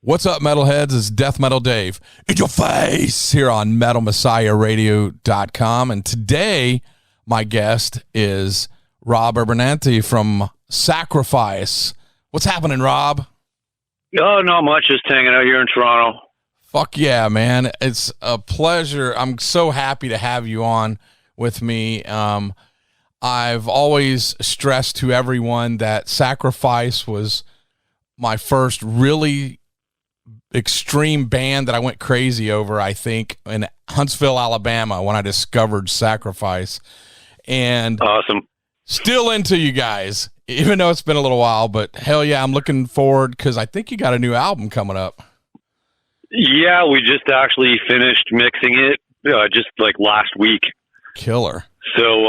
What's up, metalheads? It's Death Metal Dave in your face here on metalmessiahradio.com. And today, my guest is Rob Urbinati from Sacrifice. What's happening, Rob? Oh, not much. Just hanging out here in Toronto. Fuck yeah, man. It's a pleasure. I'm so happy to have you on with me. I've always stressed to everyone that Sacrifice was my first really extreme band that I went crazy over, I think, in Huntsville, Alabama, when I discovered Sacrifice. And awesome. Still into you guys, even though it's been a little while, but hell yeah, I'm looking forward because I think you got a new album coming up. Yeah, we just actually finished mixing it just like last week. Killer. So,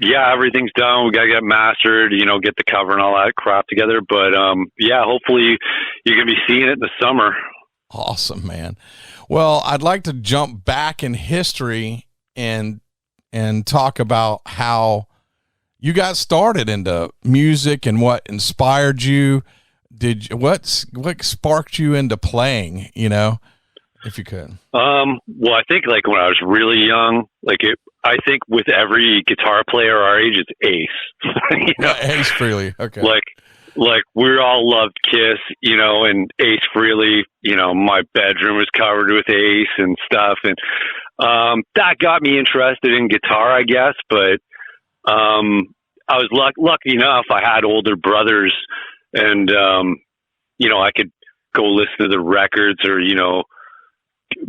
yeah, everything's done. We got to get mastered, get the cover and all that crap together. But, yeah, hopefully you're going to be seeing it in the summer. Awesome, man. Well, I'd like to jump back in history and talk about how you got started into music and what inspired you. What sparked you into playing, if you could? Well, I think like when I was really young, I think with every guitar player our age, it's Ace. Ace Frehley. Okay. Like we all loved Kiss, and Ace Frehley, my bedroom was covered with Ace and stuff. And, that got me interested in guitar, I guess. But, I was lucky enough. I had older brothers and, I could go listen to the records or,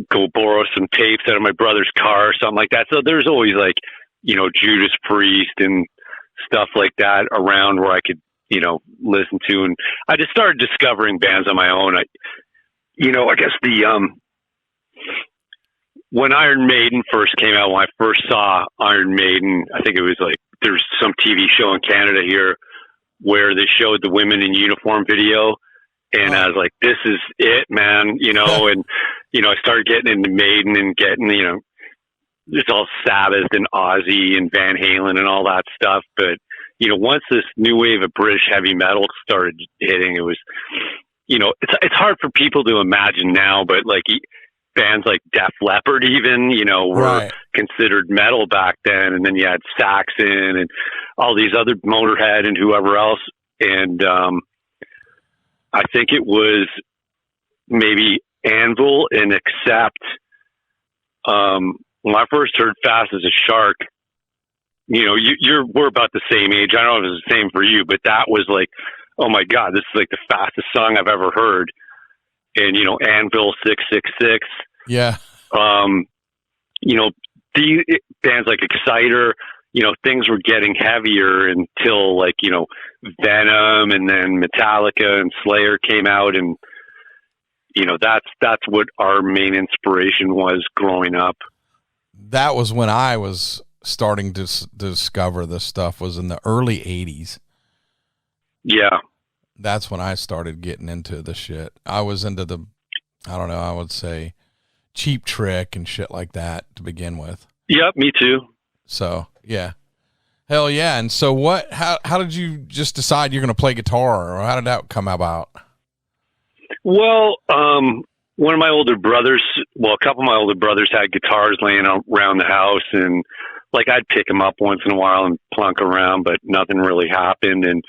go borrow some tapes out of my brother's car or something like that. So there's always Judas Priest and stuff like that around where I could, listen to. And I just started discovering bands on my own. I guess when Iron Maiden first came out, when I first saw Iron Maiden, I think it was there's some TV show in Canada here where they showed the women in uniform video. And I was like, this is it, man, and, I started getting into Maiden and getting, it's all Sabbath and Ozzy and Van Halen and all that stuff. But, once this new wave of British heavy metal started hitting, it was, it's hard for people to imagine now, but bands like Def Leppard even, were right. considered metal back then. And then you had Saxon and all these other Motorhead and whoever else. And, I think it was maybe Anvil and Accept. When I first heard Fast as a Shark, we're about the same age. I don't know if it's the same for you, but that was oh my God, this is the fastest song I've ever heard. And, Anvil 666. Yeah. The bands like Exciter, things were getting heavier until Venom and then Metallica and Slayer came out. And, that's what our main inspiration was growing up. That was when I was starting to discover this stuff, was in the early 80s. Yeah. That's when I started getting into the shit. I was into I would say Cheap Trick and shit like that to begin with. Yep, me too. So, yeah. Hell yeah. And so how did you just decide you're going to play guitar, or how did that come about? Well, one of my older brothers, a couple of my older brothers had guitars laying around the house, and I'd pick them up once in a while and plunk around, but nothing really happened. And,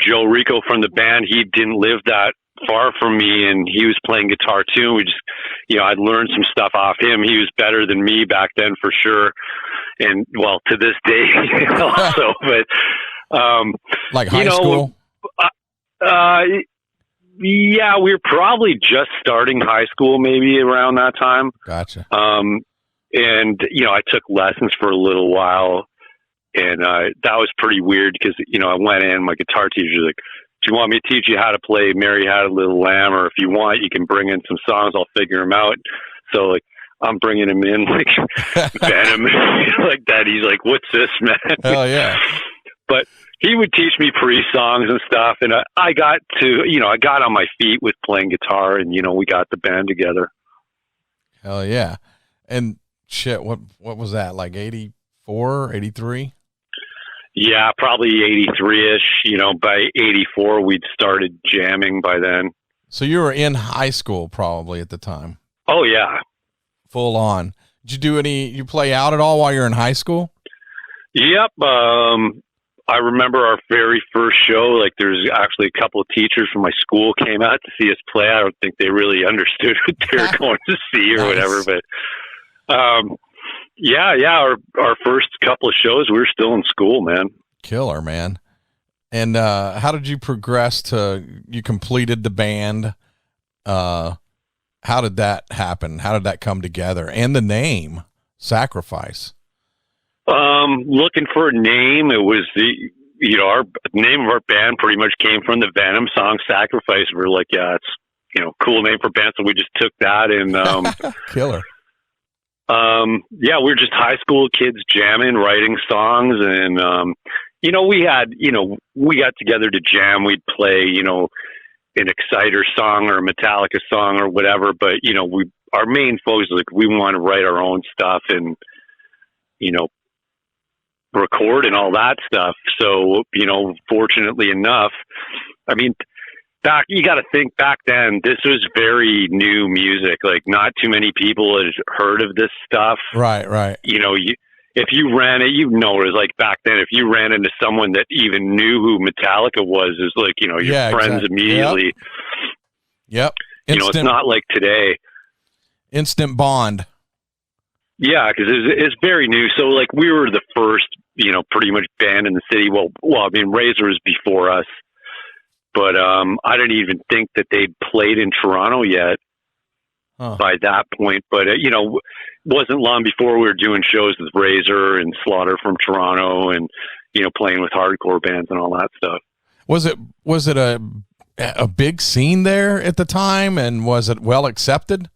Joe Rico from the band, he didn't live that far from me, and he was playing guitar too. We just, I'd learned some stuff off him. He was better than me back then for sure. And to this day also, but, high school? Yeah, we were probably just starting high school, maybe around that time. Gotcha. And, I took lessons for a little while, and, that was pretty weird because, I went in, my guitar teacher was like, do you want me to teach you how to play Mary Had a Little Lamb? Or if you want, you can bring in some songs. I'll figure them out. So I'm bringing him in Venom, like that. He's like, what's this, man? Hell yeah. But he would teach me pre-songs and stuff. And I got to, I got on my feet with playing guitar, and, we got the band together. Hell yeah. And shit, what was that? 84, 83? Yeah, probably 83-ish. You know, by 84, we'd started jamming by then. So you were in high school probably at the time. Oh, yeah. Full on. Did you play out at all while you're in high school? Yep. I remember our very first show. Like, there's actually a couple of teachers from my school came out to see us play. I don't think they really understood what they were going to see or whatever. But our first couple of shows, we were still in school, man. Killer, man. And how did you progress to? You completed the band. How did that happen? How did that come together? And the name, Sacrifice. Looking for a name. It was our name of our band pretty much came from the Venom song Sacrifice. We were like, yeah, it's, cool name for band. So we just took that and, Killer. We were just high school kids jamming, writing songs. And, we got together to jam. We'd play, an Exciter song or a Metallica song or whatever. But, our main focus is like, we want to write our own stuff and, record and all that stuff. So, fortunately enough, I mean, you got to think back then, this was very new music. Like, not too many people had heard of this stuff. Right. If you ran it, it was like back then, if you ran into someone that even knew who Metallica was, is like, your friends exactly. immediately. Yep. It's not like today. Instant bond. Yeah, because it's very new. So, like, we were the first, pretty much band in the city. Well, I mean, Razor was before us, but I didn't even think that they'd played in Toronto yet by that point. But, wasn't long before we were doing shows with Razor and Slaughter from Toronto and, playing with hardcore bands and all that stuff. Was it a big scene there at the time, and was it well accepted?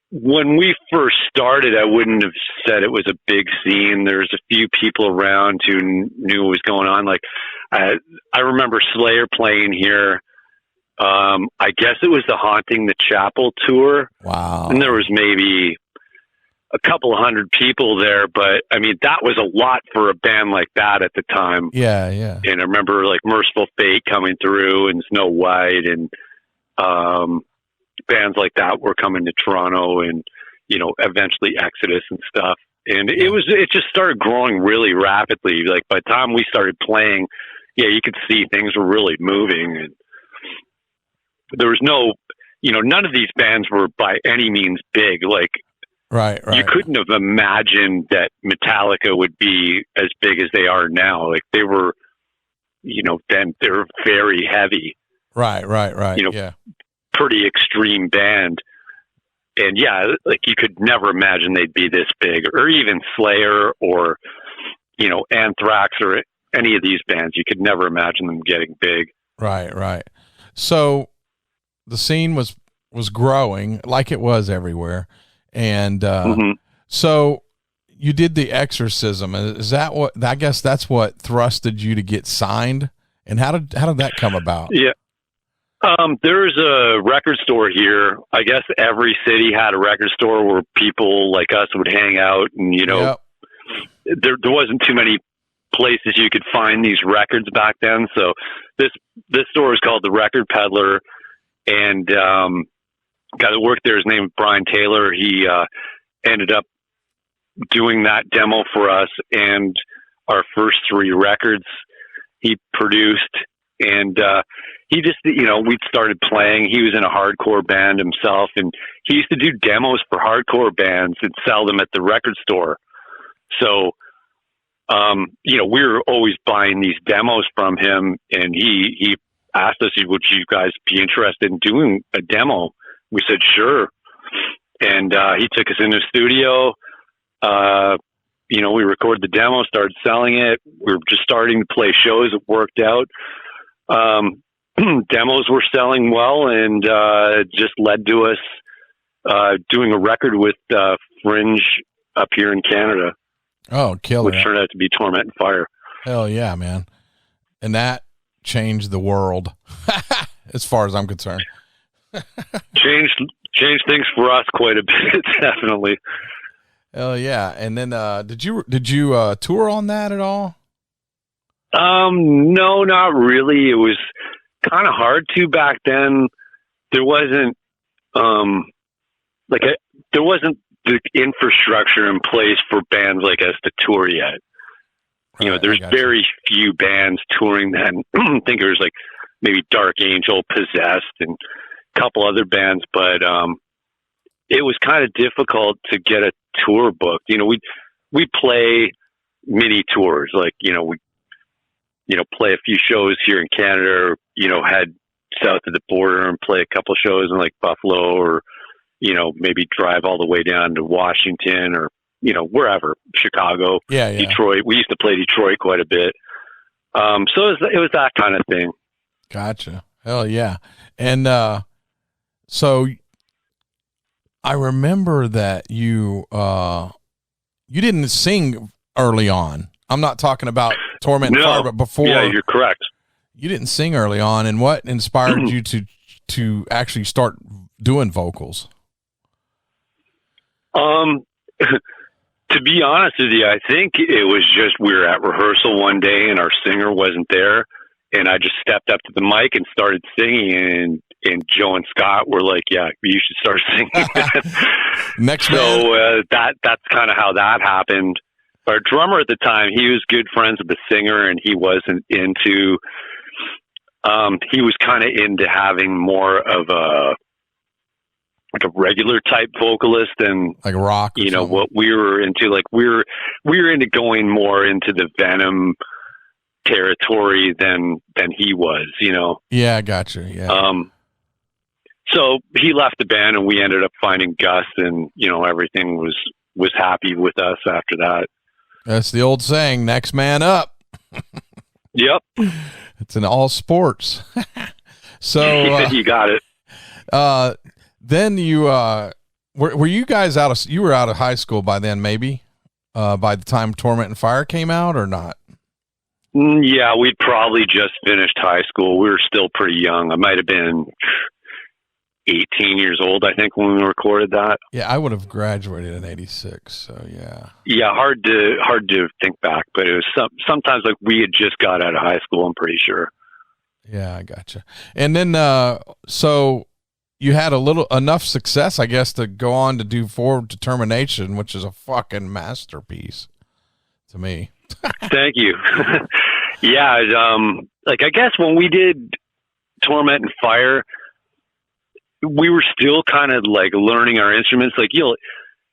When we first started, I wouldn't have said it was a big scene. There's a few people around who knew what was going on. Like, I remember Slayer playing here. I guess it was the Haunting the Chapel tour. Wow. And there was maybe a couple of hundred people there, but I mean, that was a lot for a band like that at the time. Yeah. And I remember like Merciful Fate coming through and Snow White and, bands like that were coming to Toronto and, eventually Exodus and stuff. And it just started growing really rapidly. Like, by the time we started playing, you could see things were really moving, and there was no, none of these bands were by any means big. Like, right. You couldn't have imagined that Metallica would be as big as they are now. Like, they were, then they're very heavy. Right. Yeah. Pretty extreme band. And like, you could never imagine they'd be this big, or even Slayer or, Anthrax or any of these bands. You could never imagine them getting big. Right. So the scene was growing like it was everywhere. And, so you did the Exorcism. Is that what, I guess that's what thrusted you to get signed? And how did that come about? Yeah. There's a record store here. I guess every city had a record store where people like us would hang out, and there wasn't too many places you could find these records back then. So this store is called the Record Peddler, and guy that worked there, his name is Brian Taylor. He ended up doing that demo for us, and our first 3 records he produced. And he just, we'd started playing. He was in a hardcore band himself, and he used to do demos for hardcore bands and sell them at the record store. So, we were always buying these demos from him, and he asked us, would you guys be interested in doing a demo? We said, sure. And he took us into the studio. We recorded the demo, started selling it. We were just starting to play shows. It worked out. Demos were selling well, and just led to us doing a record with Fringe up here in Canada. Oh, killer. Which turned out to be Torment and Fire. Hell yeah, man. And that changed the world as far as I'm concerned. Changed things for us quite a bit, definitely. Oh yeah. And then did you tour on that at all? No, not really. It was kind of hard to back then. There wasn't there wasn't the infrastructure in place for bands like us to tour yet. You know, there's very few bands touring then. I think there was like maybe Dark Angel, Possessed, and a couple other bands, but it was kind of difficult to get a tour booked. You know, we play mini tours, like, you know, we play a few shows here in Canada, or, you know, head south of the border and play a couple shows in like Buffalo, or, you know, maybe drive all the way down to Washington, or, you know, wherever, Chicago, Detroit. We used to play Detroit quite a bit. So it was that kind of thing. Gotcha. Hell yeah. And so I remember that you didn't sing early on. I'm not talking about Torment and Fire, but before. Yeah, you're correct. You didn't sing early on. And what inspired you to actually start doing vocals? To be honest with you, I think it was just we were at rehearsal one day and our singer wasn't there, and I just stepped up to the mic and started singing, and Joe and Scott were like, "Yeah, you should start singing." Next, so that's kind of how that happened. Our drummer at the time, he was good friends with the singer, and he wasn't into. He was kind of into having more of a regular type vocalist, and like rock, you know, what we were into. Like we were into going more into the Venom territory than he was, you know. Yeah, I gotcha. Yeah. So he left the band, and we ended up finding Gus, and, you know, everything was happy with us after that. That's the old saying, next man up. Yep. It's in all sports. So you got it. Then you were you guys you were out of high school by then, maybe by the time Torment and Fire came out, or not? Yeah, we'd probably just finished high school. We were still pretty young. I might have been 18 years old, I think, when we recorded that. Yeah, I would have graduated in 86. So yeah. Yeah, hard to think back, but it was sometimes like we had just got out of high school, I'm pretty sure. Yeah, I gotcha. And then so you had enough success, I guess, to go on to do Forward Determination, which is a fucking masterpiece to me. Thank you. Yeah, like, I guess when we did Torment and Fire, we were still kind of like learning our instruments. Like,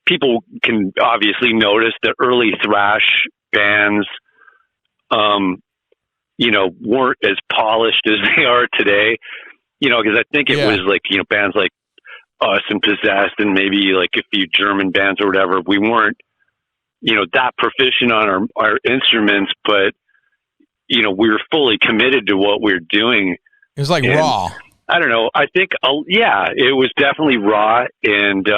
people can obviously notice the early thrash bands, you know, weren't as polished as they are today. You know, because I think it was like, you know, bands like us and Possessed, and maybe like a few German bands or whatever. We weren't, you know, that proficient on our instruments, but, you know, we were fully committed to what we were doing. It was like raw. I don't know. I think, it was definitely raw. And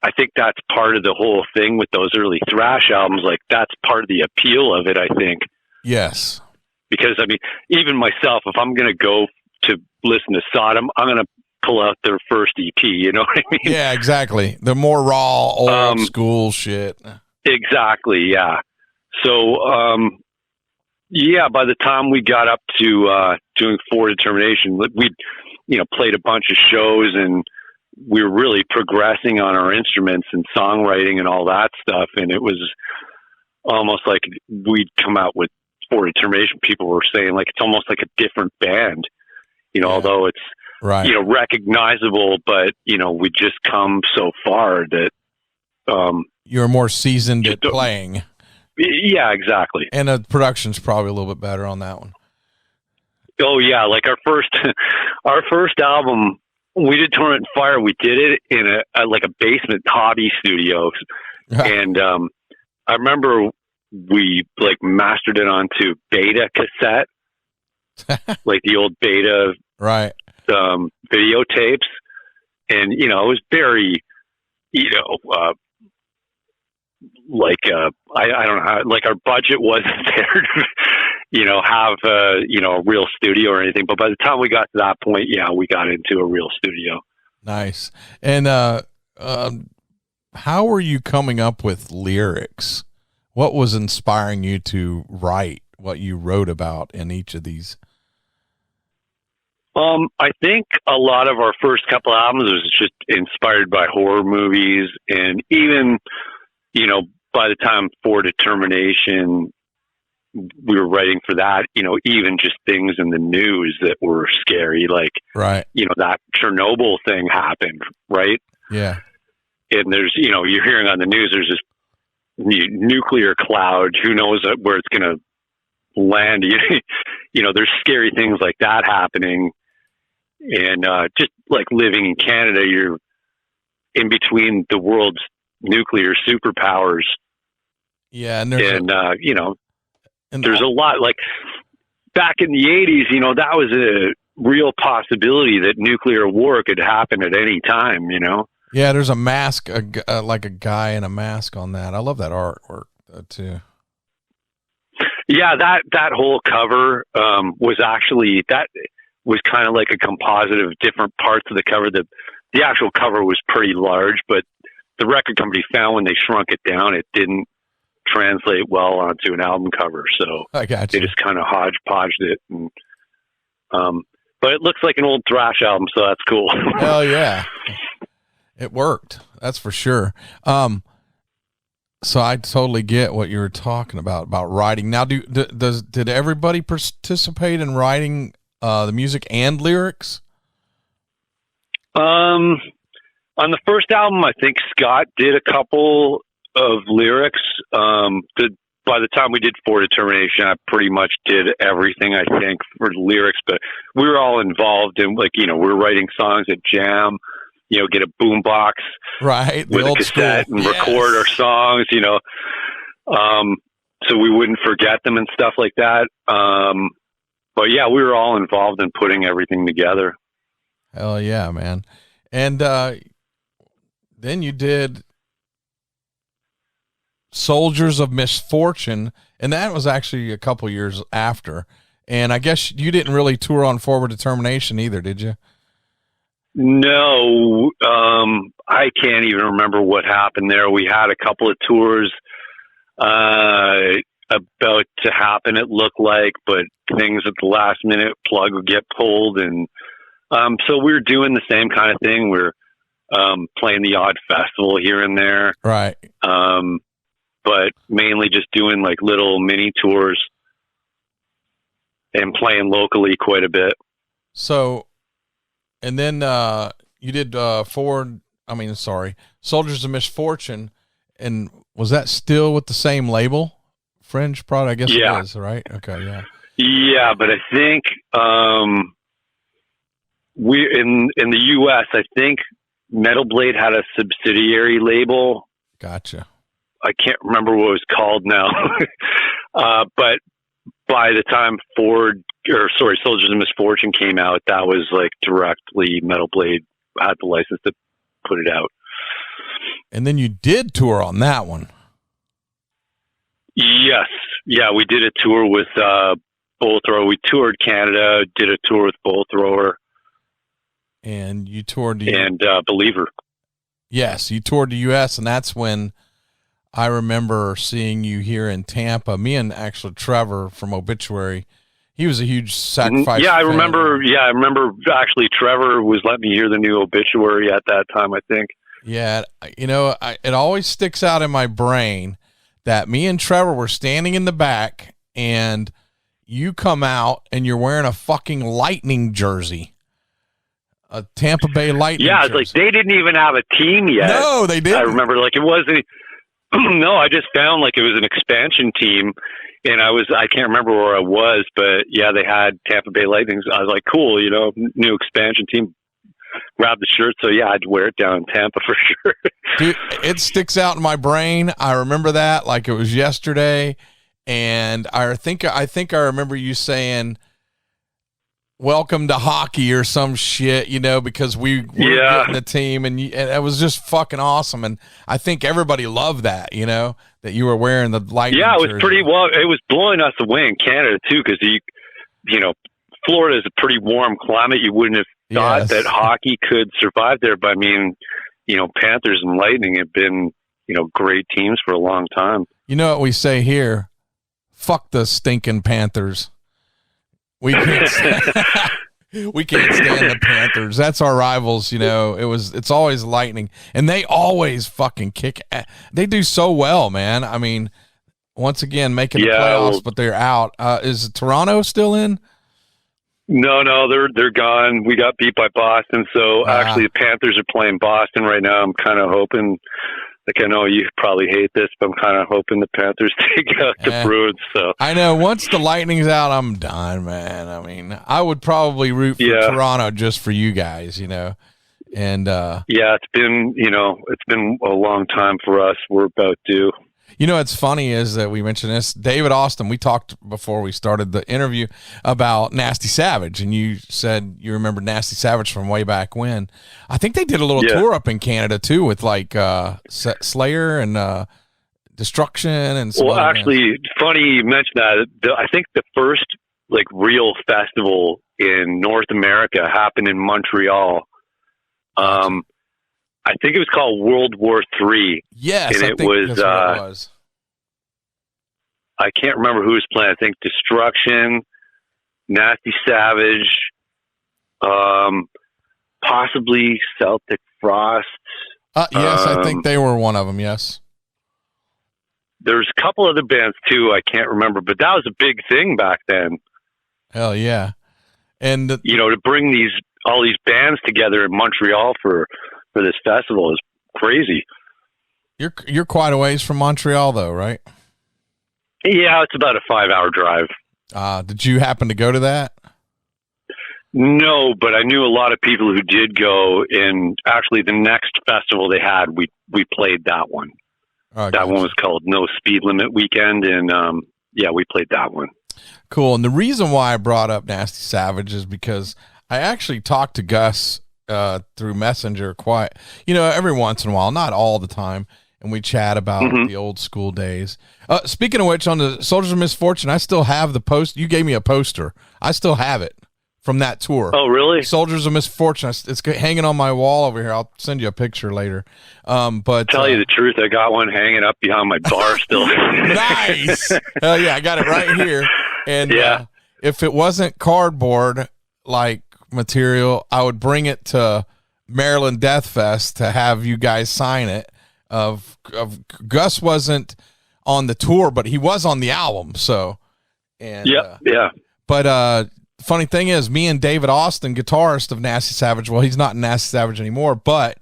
I think that's part of the whole thing with those early thrash albums. Like, that's part of the appeal of it, I think. Yes. Because, I mean, even myself, if I'm going to go to listen to Sodom, I'm going to pull out their first EP, you know what I mean? Yeah, exactly. The more raw, old school shit. Exactly, yeah. So, by the time we got up to doing Forward Determination, we'd, you know, played a bunch of shows, and we were really progressing on our instruments and songwriting and all that stuff. And it was almost like we'd come out with Forward Determination. People were saying, like, it's almost like a different band, you know, although it's, you know, recognizable, but, you know, we just come so far that you're more seasoned at playing. Yeah, exactly. And the production's probably a little bit better on that one. Oh yeah, like our first album, we did Torment and Fire. We did it in a basement hobby studio, and I remember we like mastered it onto Beta cassette, like the old Beta videotapes, and, you know, it was very, you know, I don't know how, like, our budget wasn't there to, you know, have you know, a real studio or anything, but by the time we got to that point, yeah, we got into a real studio. Nice. And how how were you coming up with lyrics? What was inspiring you to write what you wrote about in each of these? I think a lot of our first couple albums was just inspired by horror movies, and even, by the time For Determination, we were writing for that, even just things in the news that were scary, like, right. That Chernobyl thing happened, right? Yeah. And there's, you're hearing on the news, there's this nuclear cloud, who knows where it's going to land. There's scary things like that happening. And just like living in Canada, you're in between the world's nuclear superpowers. Yeah, and there's a lot, like back in the 80s, that was a real possibility that nuclear war could happen at any time, Yeah, there's a mask, like a guy in a mask on that. I love that artwork too. Yeah, that whole cover was actually, that was kind of like a composite of different parts of the cover. The actual cover was pretty large, but the record company found when they shrunk it down, it didn't translate well onto an album cover. So I got you. They just kind of hodgepodged it. And, but it looks like an old thrash album, so that's cool. Hell yeah. It worked. That's for sure. So I totally get what you were talking about writing. Now, did everybody participate in writing the music and lyrics? On the first album, I think Scott did a couple of lyrics. By the time we did For Determination, I pretty much did everything, I think, for the lyrics, but we were all involved in, like, we were writing songs at Jam, get a boombox, right, with a cassette and record our songs, so we wouldn't forget them and stuff like that. But yeah, we were all involved in putting everything together. Hell yeah, man. And then you did Soldiers of Misfortune, and that was actually a couple years after. And I guess you didn't really tour on Forward Determination either, did you? No, I can't even remember what happened there. We had a couple of tours about to happen, it looked like, but things at the last minute, plug would get pulled, and so we were doing the same kind of thing. We're playing the odd festival here and there, right? But mainly just doing like little mini tours and playing locally quite a bit. So, and then you did Soldiers of Misfortune, and was that still with the same label? Fringe Prod, I guess it is, right? Okay, yeah. Yeah, but I think we in the US, I think Metal Blade had a subsidiary label. Gotcha. I can't remember what it was called now. But by the time Soldiers of Misfortune came out, that was like directly Metal Blade had the license to put it out. And then you did tour on that one. Yes. Yeah, we did a tour with Bolt Thrower. We toured Canada, did a tour with Bolt Thrower. And you toured Believer. Yes, you toured the US, and that's when I remember seeing you here in Tampa. Me and actually Trevor from Obituary, he was a huge Sacrifice fan. I remember actually Trevor was letting me hear the new Obituary at that time, I think. Yeah, it always sticks out in my brain that me and Trevor were standing in the back, and you come out and you're wearing a fucking Lightning jersey. A Tampa Bay Lightning jersey. It's like they didn't even have a team yet. No, they didn't. I remember like it wasn't. No, I just found like it was an expansion team, and I can't remember where I was, but yeah, they had Tampa Bay Lightning. I was like, cool, new expansion team. Grab the shirt, so yeah, I'd wear it down in Tampa for sure. Dude, it sticks out in my brain. I remember that like it was yesterday, and I think I remember you saying "Welcome to hockey" or some shit, because we were getting the team, and it was just fucking awesome. And I think everybody loved that, that you were wearing the Lightning. Yeah, it was jersey. pretty well. It was blowing us away in Canada too, because Florida is a pretty warm climate. You wouldn't have thought that hockey could survive there, but I mean, Panthers and Lightning have been, great teams for a long time. You know what we say here? Fuck the stinking Panthers. We can't we can't stand the Panthers. That's our rivals, It's always Lightning, and they always fucking kick. They do so well, man. I mean, once again, making the playoffs, but they're out. Is Toronto still in? No, they're gone. We got beat by Boston, so actually the Panthers are playing Boston right now. I'm kind of hoping. I know you probably hate this, but I'm kind of hoping the Panthers take out the Bruins. So I know once the Lightning's out, I'm done, man. I mean, I would probably root for Toronto just for you guys, And it's been a long time for us. We're about due. What's funny is that we mentioned this. David Austin, we talked before we started the interview about Nasty Savage, and you said you remember Nasty Savage from way back when. I think they did a little tour up in Canada too with like Slayer and Destruction and some Well, actually, funny you mentioned that. I think the first like real festival in North America happened in Montreal. I think it was called World War III. Yes, and it was. I can't remember who was playing. I think Destruction, Nasty Savage, possibly Celtic Frost. Yes, I think they were one of them. Yes. There's a couple other bands too. I can't remember, but that was a big thing back then. Hell yeah! And to bring all these bands together in Montreal for this festival is crazy. You're quite a ways from Montreal though, right? Yeah, it's about a 5-hour drive. Did you happen to go to that? No, but I knew a lot of people who did go, and actually the next festival they had, we played that one. That one was called No Speed Limit Weekend, and we played that one. Cool. And the reason why I brought up Nasty Savage is because I actually talked to Gus through Messenger every once in a while, not all the time, and we chat about the old school days. Speaking of which, on the Soldiers of Misfortune, I still have the post. You gave me a poster. I still have it from that tour. Oh, really? Soldiers of Misfortune. It's hanging on my wall over here. I'll send you a picture later. But tell you the truth, I got one hanging up behind my bar still. Nice. Hell yeah, I got it right here. And if it wasn't cardboard like material, I would bring it to Maryland Death Fest to have you guys sign it. Of Gus wasn't on the tour, but he was on the album. So, and But funny thing is, me and David Austin, guitarist of Nasty Savage, well, he's not in Nasty Savage anymore, but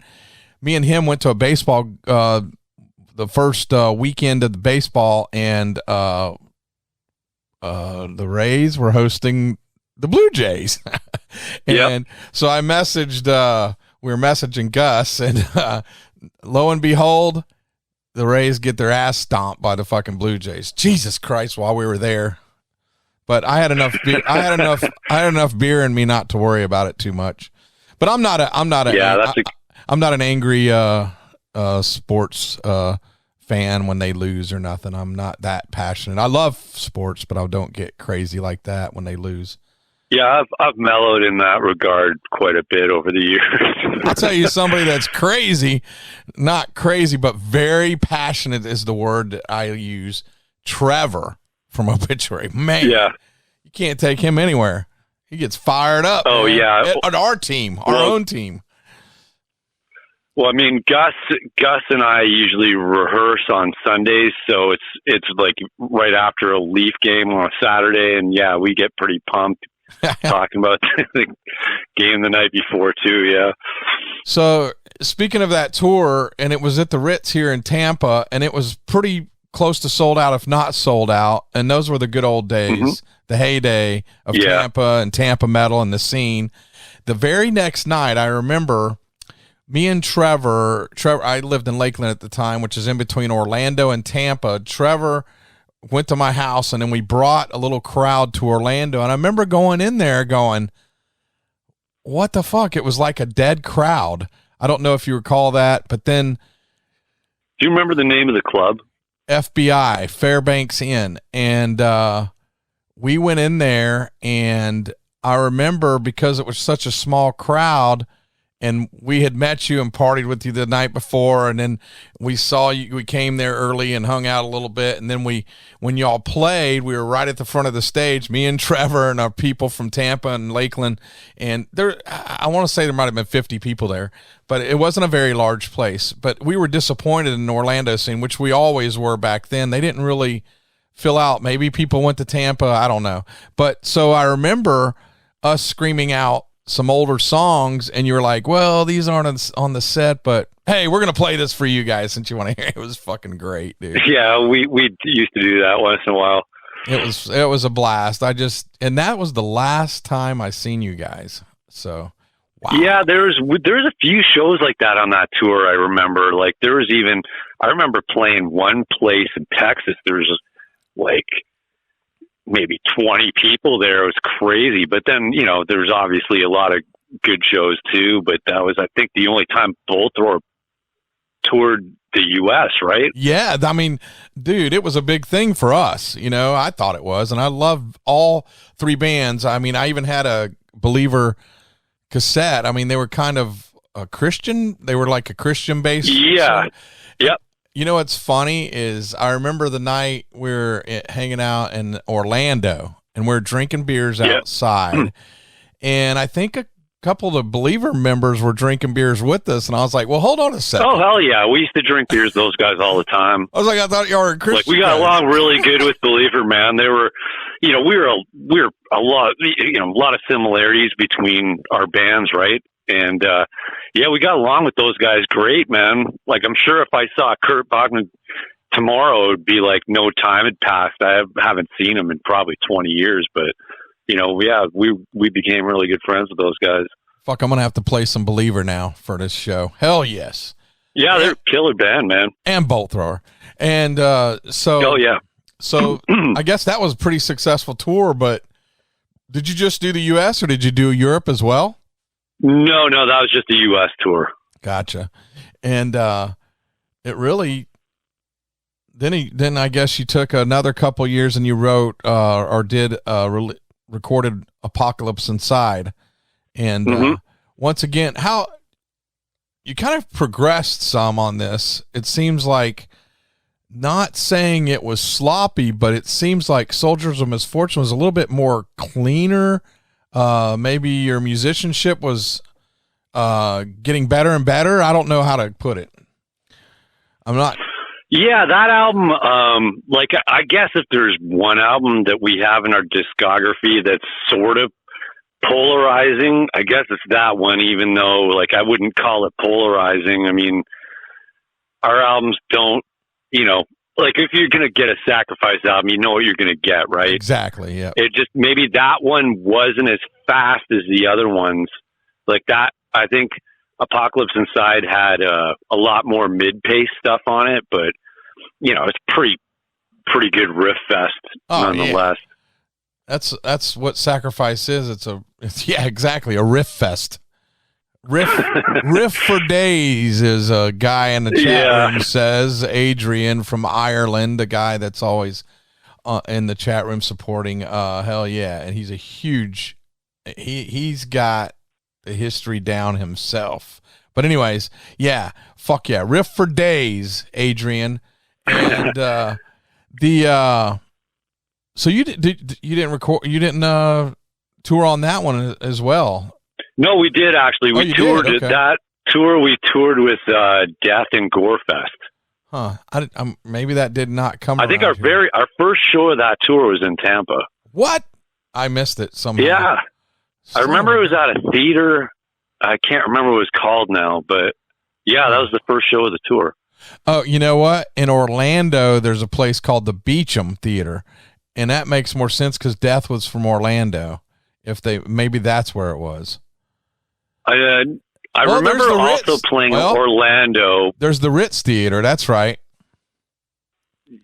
me and him went to a baseball, the first weekend of the baseball, and the Rays were hosting the Blue Jays. And so I messaged, we were messaging Gus, and lo and behold, the Rays get their ass stomped by the fucking Blue Jays. Jesus Christ! While we were there, but I had enough beer. I had enough beer in me not to worry about it too much. But I'm not an angry sports fan when they lose or nothing. I'm not that passionate. I love sports, but I don't get crazy like that when they lose. Yeah, I've mellowed in that regard quite a bit over the years. I'll tell you somebody that's crazy, not crazy, but very passionate is the word that I use. Trevor from Obituary. Man, you can't take him anywhere. He gets fired up. Oh, man. Yeah. At our team, our own team. Well, I mean, Gus and I usually rehearse on Sundays, so it's like right after a Leaf game on a Saturday, and we get pretty pumped. Talking about the game the night before too. Yeah. So speaking of that tour, and it was at the Ritz here in Tampa, and it was pretty close to sold out, if not sold out. And those were the good old days, the heyday of Tampa and Tampa metal and the scene. The very next night, I remember me and Trevor, I lived in Lakeland at the time, which is in between Orlando and Tampa. Trevor went to my house, and then we brought a little crowd to Orlando. And I remember going in there going, what the fuck? It was like a dead crowd. I don't know if you recall that, but then. Do you remember the name of the club? FBI, Fairbanks Inn. And we went in there, and I remember because it was such a small crowd, and we had met you and partied with you the night before, and then we saw you. We came there early and hung out a little bit, and then when y'all played, we were right at the front of the stage, me and Trevor and our people from Tampa and Lakeland, and I want to say there might have been 50 people there, but it wasn't a very large place. But we were disappointed in the Orlando scene, which we always were back then. They didn't really fill out. Maybe people went to Tampa, I don't know. But so I remember us screaming out some older songs, and you were like, well, these aren't on the set, but hey, we're going to play this for you guys since you want to hear it. It was fucking great, dude. Yeah, we used to do that once in a while. It was a blast. And that was the last time I seen you guys. So, wow. Yeah, there's a few shows like that on that tour. I remember, like, I remember playing one place in Texas. There's like maybe 20 people there. It was crazy. But then, there's obviously a lot of good shows too, but that was, I think, the only time Voltor toured the U.S., right? Yeah. I mean, dude, it was a big thing for us. I thought it was, and I love all three bands. I mean, I even had a Believer cassette. I mean, they were kind of a Christian. They were like a Christian based. Yeah. Song. Yep. What's funny is I remember the night we were hanging out in Orlando, and we're drinking beers outside. And I think a couple of the Believer members were drinking beers with us. And I was like, well, hold on a second. Oh, hell yeah. We used to drink beers with those guys all the time. I was like, I thought y'all were Christian. Like, we got along really good with Believer, man. They were, we were a lot of similarities between our bands, right? And, we got along with those guys great, man. Like, I'm sure if I saw Kurt Bachman tomorrow, it would be like no time had passed. I haven't seen him in probably 20 years, but, we became really good friends with those guys. Fuck, I'm going to have to play some Believer now for this show. Hell yes. Yeah, they're a killer band, man. And Bolt Thrower. And so... Oh, yeah. So I guess that was a pretty successful tour, but did you just do the U.S. or did you do Europe as well? No, that was just a U.S. tour. Gotcha. And it really... Then I guess you took another couple years and you wrote or did recorded Apocalypse Inside. And once again, how you kind of progressed some on this. It seems like, not saying it was sloppy, but it seems like Soldiers of Misfortune was a little bit more cleaner. Maybe your musicianship was getting better and better. I don't know how to put it. I'm not. Yeah, that album, I guess if there's one album that we have in our discography that's sort of polarizing, I guess it's that one, even though, I wouldn't call it polarizing. I mean, our albums don't, if you're going to get a Sacrifice album, you know what you're going to get, right? Exactly, yeah. It just, maybe that one wasn't as fast as the other ones. Like that, I think Apocalypse Inside had a lot more mid-pace stuff on it, but, it's pretty good riff fest nonetheless. Yeah. That's what Sacrifice is. It's exactly, a riff fest. Riff for days, is a guy in the chat room says. Adrian from Ireland, a guy that's always in the chat room supporting. Hell yeah, and he's a huge. He's got the history down himself. But anyways, yeah, fuck yeah, riff for days, Adrian, and So you didn't record, you didn't tour on that one as well. No, we did actually. We toured that tour. We toured with Death and Gorefest. Huh? Maybe that did not come. I think our first show of that tour was in Tampa. What? I missed it somehow. Yeah, I remember it was at a theater. I can't remember what it was called now, but yeah, that was the first show of the tour. Oh, you know what? In Orlando, there's a place called the Beecham Theater, and that makes more sense because Death was from Orlando. Maybe that's where it was. I remember also playing Orlando. There's the Ritz Theater. That's right.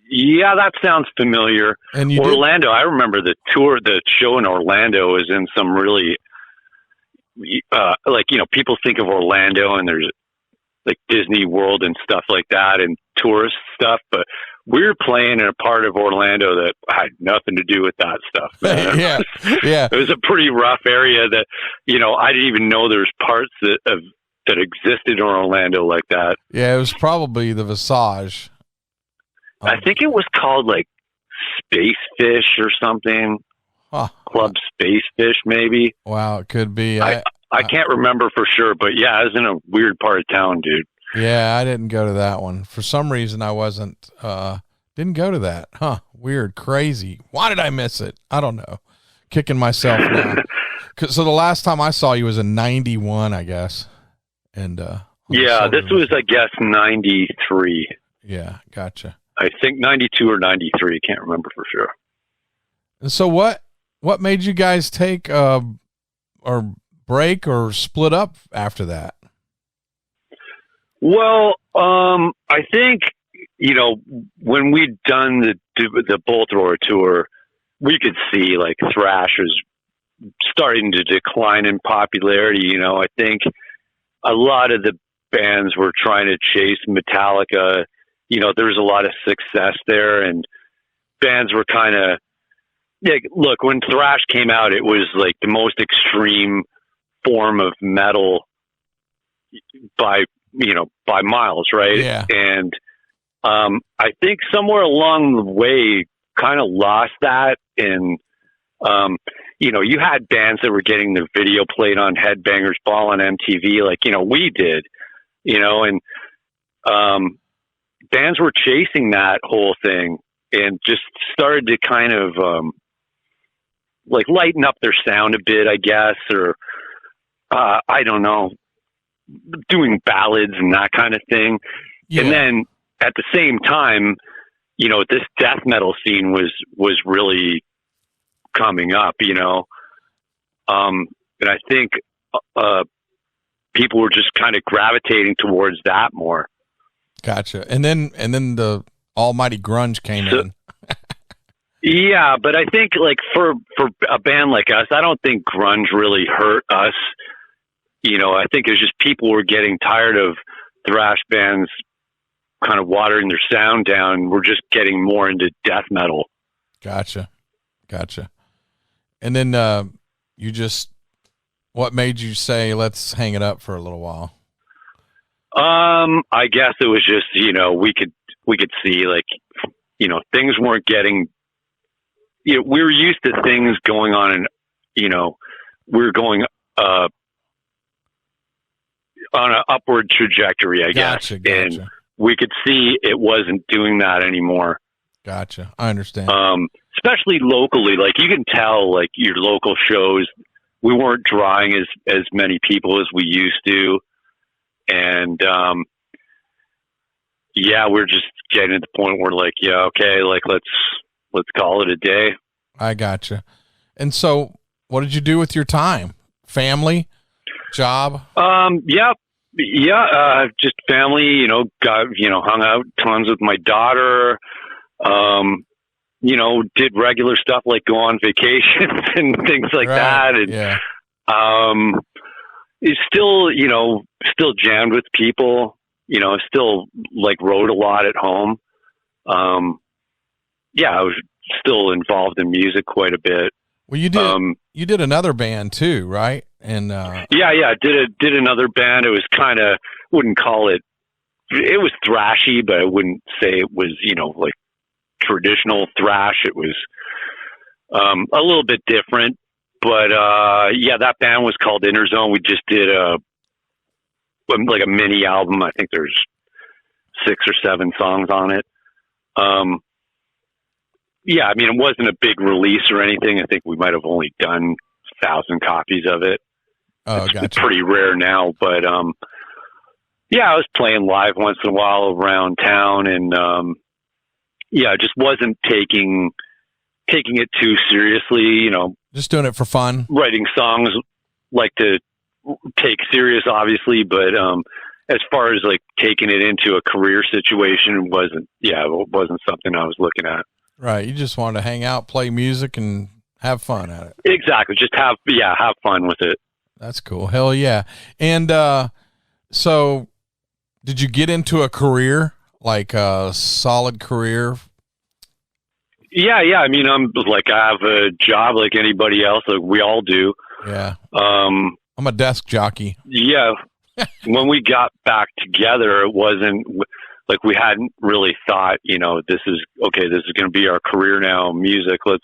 Yeah, that sounds familiar. And Orlando, I remember the show in Orlando is in some really, people think of Orlando and there's like Disney World and stuff like that and tourist stuff, but we were playing in a part of Orlando that had nothing to do with that stuff. Yeah. It was a pretty rough area that, I didn't even know there's parts of that existed in Orlando like that. Yeah, it was probably the Visage. I think it was called like Space Fish or something. Huh. Club Space Fish, maybe. Wow, it could be. I can't remember for sure, but yeah, it was in a weird part of town, dude. Yeah, I didn't go to that one. For some reason, I didn't go to that. Huh, weird, crazy. Why did I miss it? I don't know. Kicking myself now. So the last time I saw you was in 91, I guess. And yeah, this was, I guess, 93. Yeah, gotcha. I think 92 or 93. Can't remember for sure. And so what made you guys take or break or split up after that? Well, I think, you know, when we'd done the Bull Thrower tour, we could see like thrash was starting to decline in popularity. You know, I think a lot of the bands were trying to chase Metallica. You know, there was a lot of success there, and bands were kind of, yeah, look, when thrash came out, it was like the most extreme form of metal by miles, right? Yeah. And I think somewhere along the way kind of lost that. And, you know, you had bands that were getting their video played on Headbangers Ball on MTV, like, you know, we did, you know, and bands were chasing that whole thing and just started to kind of like lighten up their sound a bit, I guess, or I don't know, doing ballads and that kind of thing. Yeah. And then at the same time, you know, this death metal scene was really coming up, you know. And I think people were just kind of gravitating towards that more. Gotcha. And then the almighty grunge came in. Yeah, but I think like for a band like us, I don't think grunge really hurt us. You know, I think it's just people were getting tired of thrash bands kind of watering their sound down. We're just getting more into death metal. Gotcha. And then what made you say, let's hang it up for a little while? I guess it was just, you know, we could see like, you know, things weren't getting, you know, we were used to things going on and, you know, we were going, on an upward trajectory, I guess. Gotcha. And we could see it wasn't doing that anymore. Gotcha. I understand. Especially locally, like you can tell, like your local shows, we weren't drawing as many people as we used to. And, yeah, we're just getting to the point where like, yeah, okay, like let's call it a day. I gotcha. And so what did you do with your time? Family, job? Yeah. Just family, you know, hung out tons with my daughter, you know, did regular stuff like go on vacations and things like that. And, yeah. It's still, you know, still jammed with people, you know, still like wrote a lot at home. Yeah, I was still involved in music quite a bit. Well, you did another band too, right? And yeah, did another band. It was kind of, wouldn't call it. It was thrashy, but I wouldn't say it was, you know, like traditional thrash. It was a little bit different. But yeah, that band was called Interzone. We just did a mini album. I think there's 6 or 7 songs on it. Yeah, I mean, it wasn't a big release or anything. I think we might have only done 1,000 copies of it. Oh, gotcha. It's pretty rare now, but yeah, I was playing live once in a while around town, and yeah, I just wasn't taking it too seriously. You know, just doing it for fun. Writing songs like to take serious, obviously, but as far as like taking it into a career situation, it wasn't something I was looking at. Right. You just wanted to hang out, play music, and have fun at it. Exactly. Just have fun with it. That's cool. Hell yeah. And so did you get into a career, like a solid career? Yeah. I mean, I have a job like anybody else, like we all do. Yeah. I'm a desk jockey. Yeah. when we got back together, it wasn't like we hadn't really thought, this is going to be our career now, music. Let's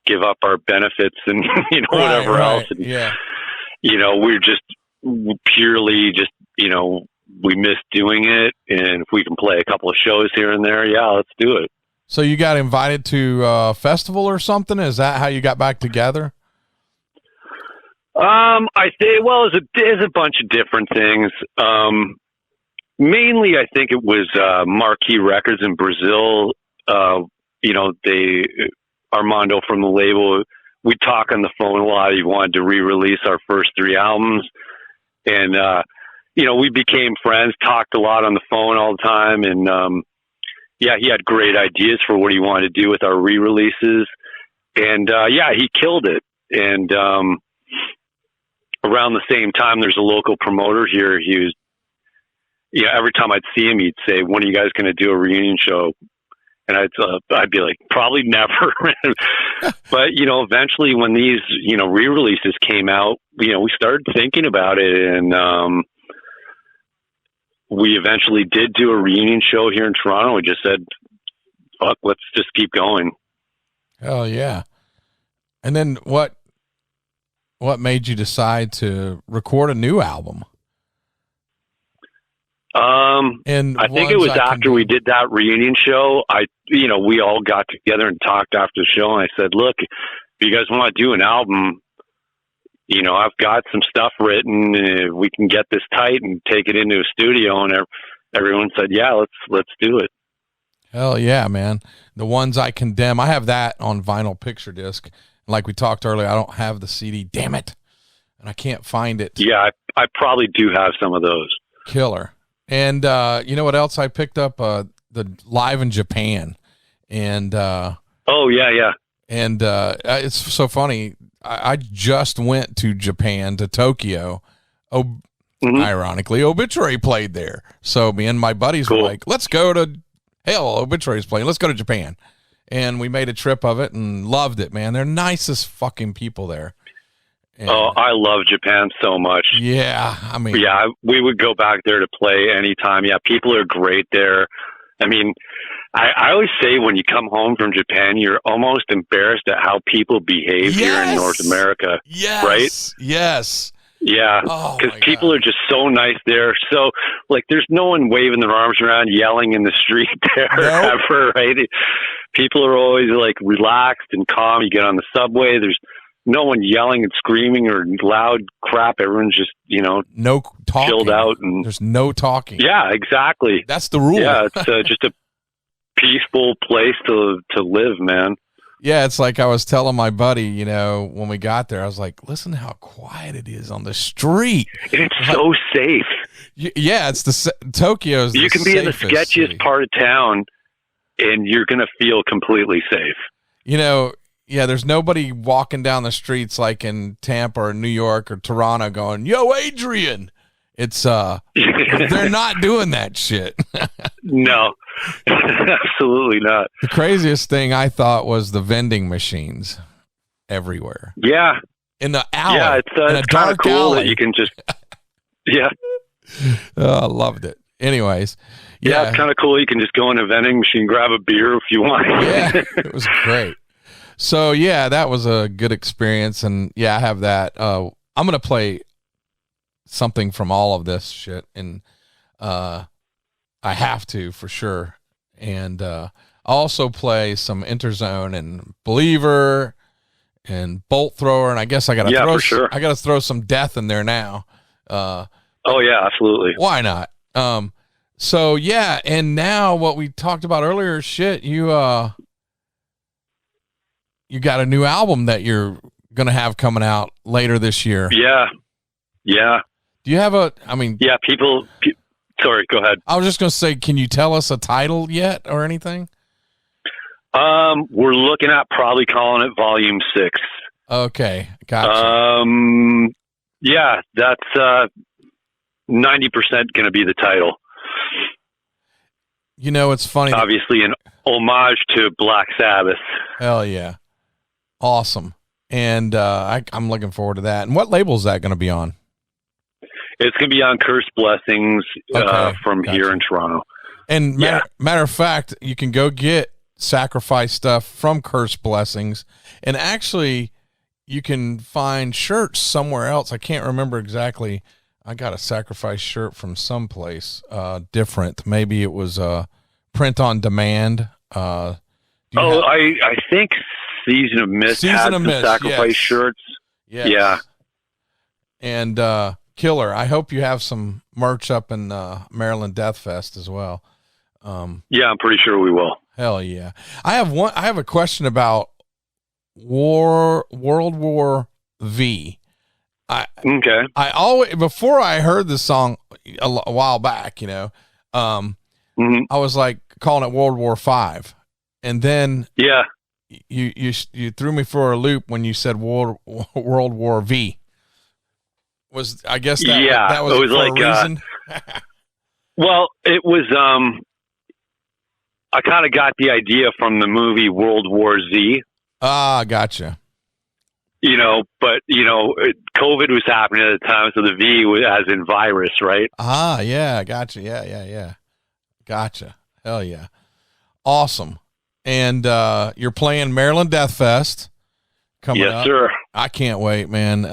give up our benefits and, whatever else. And, we're just purely just, we miss doing it. And if we can play a couple of shows here and there, let's do it. So you got invited to a festival or something? Is that how you got back together? I think, it's a bunch of different things. Mainly, I think it was Marquee Records in Brazil. Armando from the label, we'd talk on the phone a lot. He wanted to re-release our first 3 albums. And, we became friends, talked a lot on the phone all the time. And, he had great ideas for what he wanted to do with our re-releases. And, he killed it. And around the same time, there's a local promoter here. He was, every time I'd see him, he'd say, when are you guys going to do a reunion show? And I'd be like, probably never. But, eventually when these, re-releases came out, we started thinking about it. And we eventually did do a reunion show here in Toronto. We just said, fuck, let's just keep going. Hell yeah. And then what made you decide to record a new album? And I think it was after we did that reunion show. We all got together and talked after the show, and I said, look, if you guys want to do an album, I've got some stuff written. We can get this tight and take it into a studio. And everyone said, yeah, let's do it. Hell yeah, man. The Ones I Condemn. I have that on vinyl picture disc. Like we talked earlier, I don't have the CD. Damn it. And I can't find it. Yeah, I probably do have some of those. Killer. And you know what else I picked up? The Live in Japan. And oh yeah. And it's so funny. I just went to Japan, to Tokyo. Ironically, Obituary played there. So me and my buddies were like, let's go to Obituary's playing. Let's go to Japan. And we made a trip of it and loved it, man. They're nicest fucking people there. And, I love Japan so much. Yeah. I mean, we would go back there to play anytime. Yeah. People are great there. I mean, I always say when you come home from Japan, you're almost embarrassed at how people behave here in North America. Yes. Right? Yes. Yeah. Because people are just so nice there. So, there's no one waving their arms around, yelling in the street there ever, right? People are always, relaxed and calm. You get on the subway, there's no one yelling and screaming or loud crap. Everyone's just, no talking. Chilled out. And there's no talking. Yeah, exactly. That's the rule. Yeah, it's just a peaceful place to live, man. Yeah, it's like I was telling my buddy, when we got there, I was like, listen how quiet it is on the street. It's so safe. Yeah, it's Tokyo's You can be in the sketchiest part of town and you're going to feel completely safe. Yeah, there's nobody walking down the streets like in Tampa or New York or Toronto going, yo, Adrian. It's, they're not doing that shit. No, absolutely not. The craziest thing I thought was the vending machines everywhere. Yeah. In the alley. Yeah, it's kind of cool alley. that you can just, yeah. I loved it. Anyways. Yeah, it's kind of cool. You can just go in a vending machine, grab a beer if you want. Yeah, it was great. So, yeah, that was a good experience. And, yeah, I have that. I'm going to play something from all of this shit. And I have to, for sure. And I'll also play some Interzone and Believer and Bolt Thrower. And I guess I got to throw some Death in there now. Oh, yeah, absolutely. Why not? So, yeah, and now what we talked about earlier, shit, you got a new album that you're going to have coming out later this year. Yeah. Yeah. Do you have yeah, sorry, go ahead. I was just going to say, can you tell us a title yet or anything? We're looking at probably calling it Volume 6. Okay. Gotcha. Yeah, that's 90% going to be the title. It's funny. Obviously an homage to Black Sabbath. Hell yeah. Awesome. And I'm looking forward to that. And what label is that going to be on? It's going to be on Curse Blessings from gotcha. here in Toronto. And matter of fact, you can go get Sacrifice stuff from Curse Blessings, and actually you can find shirts somewhere else. I can't remember exactly. I got a Sacrifice shirt from someplace different. Maybe it was print on demand. I think Season of Mist had some Sacrifice shirts. Yes. Yeah. And Killer, I hope you have some merch up in Maryland Death Fest as well. Yeah, I'm pretty sure we will. Hell yeah. I have a question about World War V. I always, before I heard this song a while back, I was like calling it World War V, and then you threw me for a loop when you said World War V. I guess that was it was for like a reason. Well, it was. I kind of got the idea from the movie World War Z. Ah, gotcha. But COVID was happening at the time, so the V was as in virus, right? Ah, yeah, gotcha. Yeah. Gotcha. Hell yeah. Awesome. And you're playing Maryland Death Fest coming up. Yes, sir. I can't wait, man.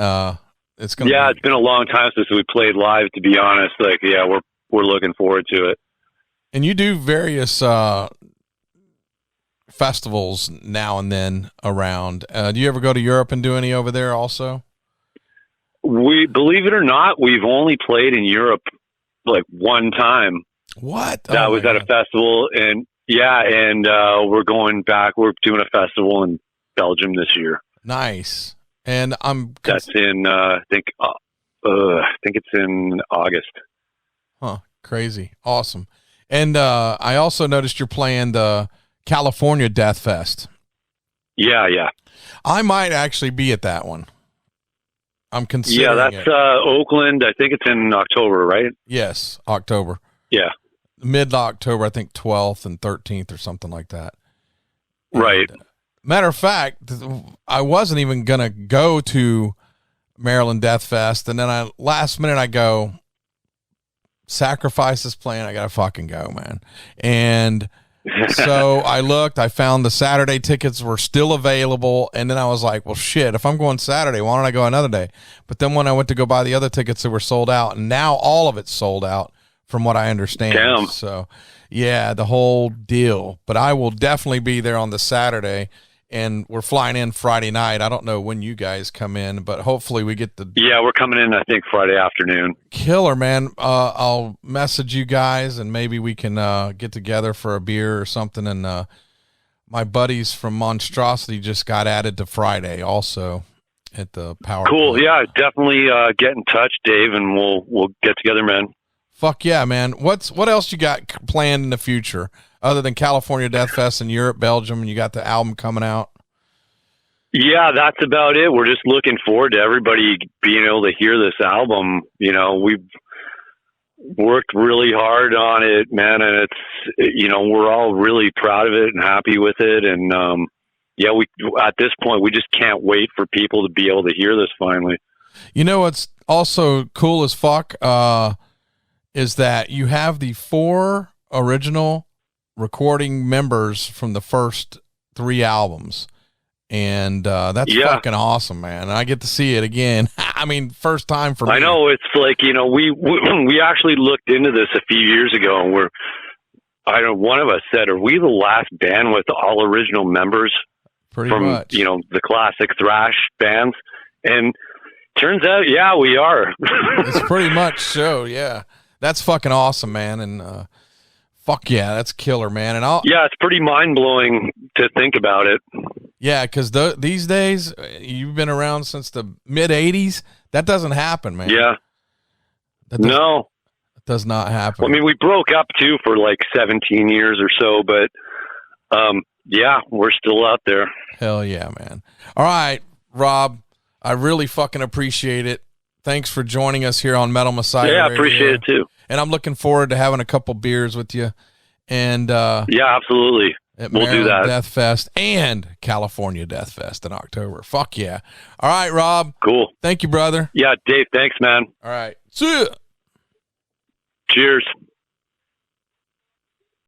It's gonna it's been a long time since we played live, to be honest. We're looking forward to it. And you do various festivals now and then around. Do you ever go to Europe and do any over there also? We, believe it or not, we've only played in Europe like one time. What? That was at a festival, and we're going back. We're doing a festival in Belgium this year. Nice. And that's in I think it's in August. Huh. Crazy. Awesome. And I also noticed you're playing the California Death Fest. Yeah. I might actually be at that one. I'm considering that's Oakland. I think it's in October, right? Yes, October. Yeah. Mid-October, I think 12th and 13th or something like that. Right. And, matter of fact, I wasn't even going to go to Maryland Death Fest, and then last minute I go, Sacrifice is playing, I gotta fucking go, man. And so I looked, I found the Saturday tickets were still available, and then I was like, well shit, if I'm going Saturday, why don't I go another day? But then when I went to go buy the other tickets, they were sold out, and now all of it's sold out from what I understand. Damn. So yeah, the whole deal. But I will definitely be there on the Saturday, and we're flying in Friday night. I don't know when you guys come in, but hopefully we get we're coming in, I think, Friday afternoon. Killer, man. I'll message you guys, and maybe we can get together for a beer or something. And my buddies from Monstrosity just got added to Friday also at the Power. Cool. Play. Yeah, definitely get in touch, Dave, and we'll get together, man. Fuck yeah, man. What else you got planned in the future other than California Death Fest in Europe, Belgium, and you got the album coming out? Yeah, that's about it. We're just looking forward to everybody being able to hear this album. We've worked really hard on it, man, and it's, we're all really proud of it and happy with it. And, we at this point, we just can't wait for people to be able to hear this finally. What's also cool as fuck is that you have the 4 original recording members from the first 3 albums. And that's fucking awesome, man. And I get to see it again. I mean, first time for me. I know. It's like, we actually looked into this a few years ago, and one of us said, are we the last band with all original members from much. The classic thrash bands? And turns out, we are. It's pretty much so, yeah. That's fucking awesome, man. And fuck yeah, that's killer, man. And it's pretty mind-blowing to think about it. Yeah, because these days, you've been around since the mid-'80s. That doesn't happen, man. Yeah. No. It does not happen. Well, I mean, we broke up, too, for like 17 years or so, but, we're still out there. Hell yeah, man. All right, Rob, I really fucking appreciate it. Thanks for joining us here on Metal Messiah Yeah, I Radio. appreciate it, too. And I'm looking forward to having a couple beers with you. And yeah, absolutely. at We'll do Maryland that. Death Fest and California Death Fest in October. Fuck yeah. All right, Rob. Cool. Thank you, brother. Yeah, Dave, thanks, man. All right. See ya. Cheers.